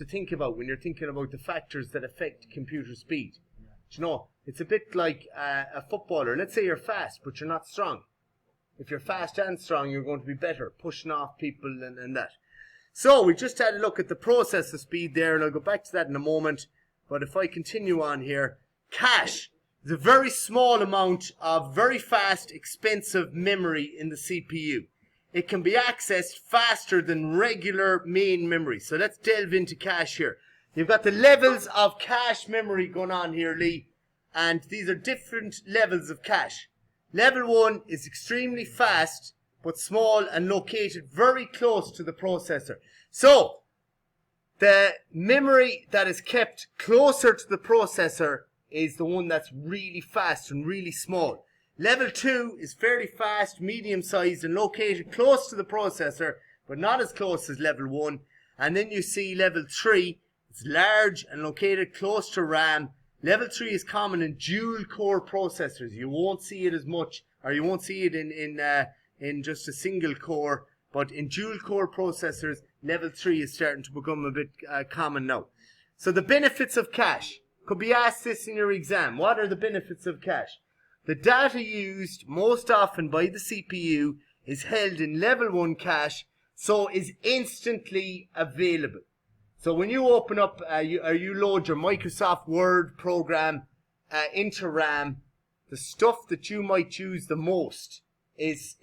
to think about when you're thinking about the factors that affect computer speed. You know, it's a bit like a footballer. Let's say you're fast, but you're not strong. If you're fast and strong, you're going to be better, pushing off people and that. So we just had a look at the processor speed there, and I'll go back to that in a moment. But if I continue on here, cache is a very small amount of very fast, expensive memory in the CPU. It can be accessed faster than regular main memory. So let's delve into cache here. You've got the levels of cache memory going on here, Lee. And these are different levels of cache. Level 1 is extremely fast, but small and located very close to the processor. So, the memory that is kept closer to the processor is the one that's really fast and really small. Level 2 is fairly fast, medium-sized, and located close to the processor, but not as close as level 1. And then you see level 3, it's large and located close to RAM. Level 3 is common in dual-core processors. You won't see it as much, or you won't see it in just a single core. But in dual-core processors, level 3 is starting to become a bit common now. So the benefits of cache. Could be asked this in your exam. What are the benefits of cache? The data used most often by the CPU is held in level 1 cache, so is instantly available. So when you open up, you load your Microsoft Word program into RAM, the stuff that you might use the most is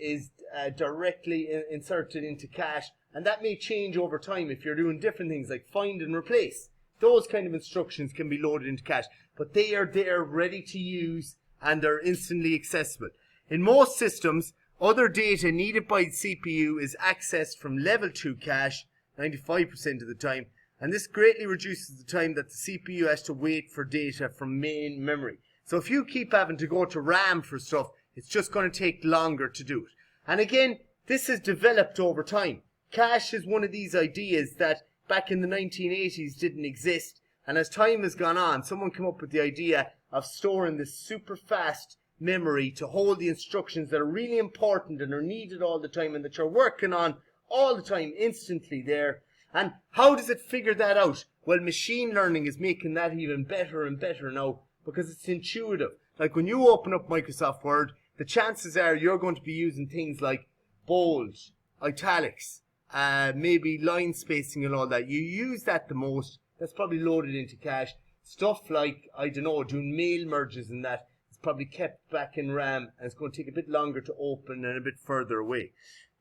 directly inserted into cache, and that may change over time if you're doing different things like find and replace. Those kind of instructions can be loaded into cache, but they are there ready to use and they're instantly accessible. In most systems, other data needed by the CPU is accessed from level 2 cache 95% of the time, and this greatly reduces the time that the CPU has to wait for data from main memory. So if you keep having to go to RAM for stuff, it's just going to take longer to do it. And again, this has developed over time. Cache is one of these ideas that back in the 1980s didn't exist, and as time has gone on, someone came up with the idea of storing this super fast memory to hold the instructions that are really important and are needed all the time and that you're working on all the time instantly there. And how does it figure that out? Well, machine learning is making that even better and better now because it's intuitive. Like when you open up Microsoft Word, the chances are you're going to be using things like bold, italics, maybe line spacing and all that. You use that the most. That's probably loaded into cache. Stuff like, I don't know, doing mail merges and that is probably kept back in RAM and it's going to take a bit longer to open and a bit further away.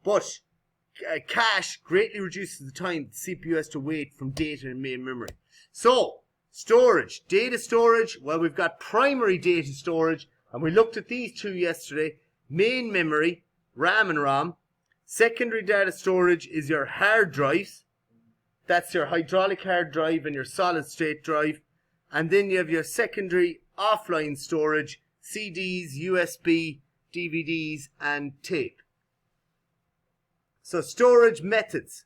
But cache greatly reduces the time the CPU has to wait from data in main memory. So, storage. Data storage, well, we've got primary data storage, and we looked at these two yesterday. Main memory, RAM and ROM. Secondary data storage is your hard drives. That's your hydraulic hard drive and your solid state drive. And then you have your secondary offline storage, CDs, USB, DVDs, and tape. So storage methods.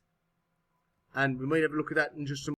And we might have a look at that in just a moment.